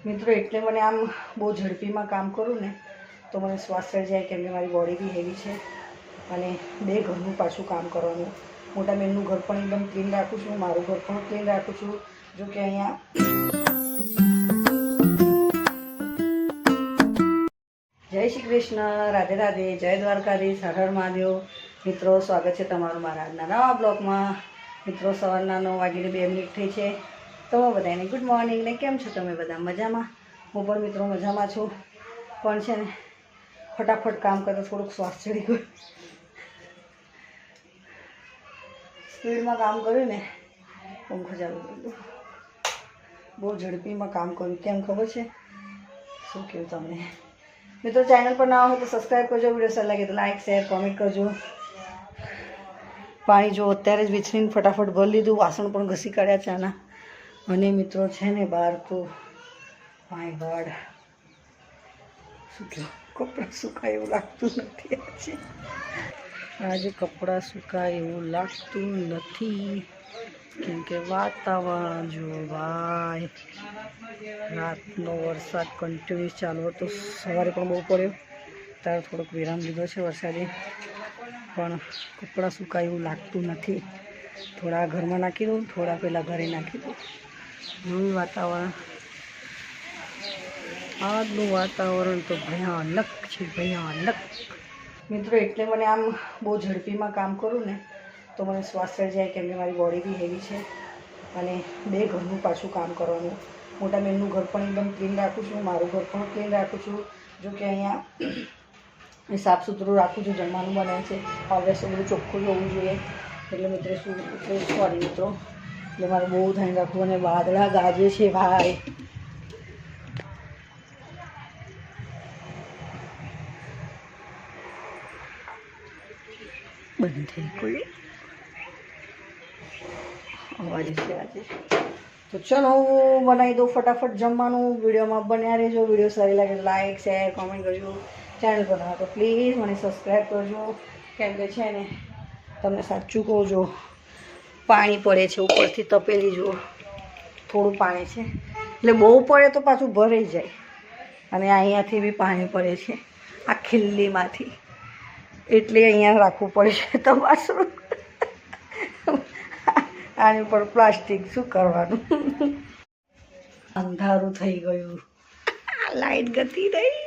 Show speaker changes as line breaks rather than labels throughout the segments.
મિત્રો એટલે મને આમ બહુ ઝડપીમાં કામ કરું ને તો મને શ્વાસ ચડી જાય, કેમ કે મારી બોડી બી હેવી છે અને બે ઘરનું પાછું કામ કરવાનું. મોટા બહેનનું ઘર પણ એકદમ ક્લીન રાખું છું, મારું ઘર પણ ક્લીન રાખું છું. જો કે અહીંયા જય શ્રી કૃષ્ણ, રાધે રાધે, જય દ્વારકાધીશ, હર હર મહાદેવ. મિત્રો સ્વાગત છે તમારું મારા આજના નવા બ્લોગમાં. મિત્રો સવારના 9 વાગીને 2 મિનિટ થઈ છે. તો બધાને ગુડ મોર્નિંગ ને કેમ છો તમે બધા? મજામાં? હું પણ મિત્રો મજામાં છું, પણ છે ને ફટાફટ કામ કરતા થોડુંક શ્વાસ ચડી ગયું. સ્પીડમાં કામ કર્યું ને પંખો ચાલુ કર્યું, બહુ ઝડપીમાં કામ કર્યું. કેમ ખબર છે? શું કહ્યું તમને? મિત્રો ચેનલ પર ના હોય તો સબસ્ક્રાઈબ કરજો, વિડીયો સારો લાગે તો લાઈક શેર કોમેન્ટ કરજો. પાણી જો અત્યારે જ વિછરીને ફટાફટ ભરી લીધું, વાસણ પણ ઘસી કાઢ્યા ચાના. અને મિત્રો છે ને બહાર તો માય ગોડ, શું કહ્યું, કપડાં સુકાય એવું લાગતું નથી. આજે કપડાં સુકાય એવું લાગતું નથી, કેમ કે વાતાવરણ જો ભાઈ, રાતનો વરસાદ કન્ટિન્યુઅસ ચાલુ હતો. સવારે પણ બહુ પડ્યો, ત્યારે થોડોક વિરામ લીધો છે વરસાદે, પણ કપડાં સુકાય એવું લાગતું નથી. થોડા ઘરમાં નાખી દઉં, થોડા પહેલાં ઘરે નાખી દઉં. એવું વાતાવરણ, આજનું વાતાવરણ તો ભયાનક છે, ભયાનક. મિત્રો એટલે મને આમ બહુ ઝડપીમાં કામ કરું ને તો મને શ્વાસ ચડી જાય, કેમ કે મારી બોડી બી હેવી છે અને બે ઘરનું પાછું કામ કરવાનું. મોટા બહેનનું ઘર પણ એકદમ ક્લીન રાખું છું, મારું ઘર પણ ક્લીન રાખું છું. જો કે અહીંયા સાફ સુથરું રાખું છું, જમવાનું બને છે, ઓલવેઝ બધું ચોખ્ખું હોવું જોઈએ. એટલે મિત્રો સોરી મિત્રો, એટલે મારે બહુ ધ્યાન રાખવું. અને વાદળા ગાજે છે ભાઈ, બંધ થઈ કોઈ અવાજ છે આજે. તો ચલો હું બનાવી દઉં ફટાફટ જમવાનું. વિડીયોમાં બન્યા રહેજો. વિડીયો સારી લાગે તો લાઈક શેર કોમેન્ટ કરજો. ચેનલ પર ના તો પ્લીઝ મને સબસ્ક્રાઈબ કરજો, કેમ કે છે ને તમને સાચું કહું, જો પાણી પડે છે ઉપરથી, તપેલી જુઓ, થોડું પાણી છે, એટલે બહુ પડે તો પાછું ભરાઈ જાય. અને અહીંયાથી બી પાણી પડે છે આ ખિલ્લીમાંથી, એટલે અહીંયા રાખવું પડે છે તમારું. આની પર પ્લાસ્ટિક શું કરવાનું. અંધારું થઈ ગયું, લાઈટ ગતી રહી.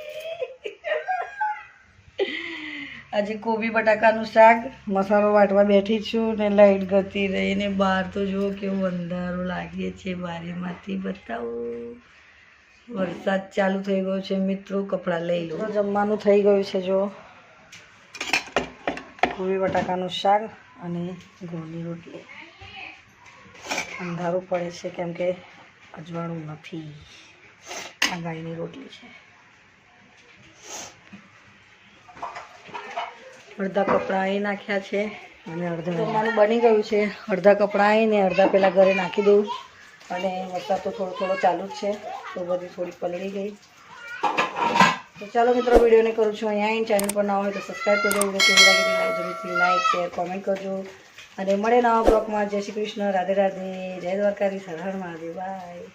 આજે કોબી બટાકાનું શાક મસાલો વાટવા બેઠી છું ને લાઈટ ગતી રહી. ને બહાર તો જુઓ કેવું અંધારું લાગે છે, બારીમાંથી બતાવો. વરસાદ ચાલુ થઈ ગયો છે મિત્રો. કપડાં લઈ લો. જમવાનું થઈ ગયું છે, જો કોબી બટાકાનું શાક અને ઘઉંની રોટલી. અંધારું પડે છે કેમ કે અજવાળું નથી. આ ગાયની રોટલી છે. અડધા કપડાં અહીં નાખ્યા છે અને અડધા જમવાનું બની ગયું છે. અડધા કપડાં આવીને અડધા પહેલાં ઘરે નાખી દઉં. અને વરસાદ તો થોડો થોડો ચાલુ જ છે, તો બધી થોડી પલળી ગઈ. તો ચાલો મિત્રો, વિડીયોને કરું છું અહીંયા આવીને. ચેનલ પર ના હોય તો સબસ્ક્રાઈબ કરજો. વિડીયો કેવી લાગે જરૂરથી લાઈક શેર કોમેન્ટ કરજો. અને મળે નવા બ્લોગમાં. જય શ્રી કૃષ્ણ, રાધે રાધે, જય દ્વારકાધીશ, હર હર મહાદેવ. બાય.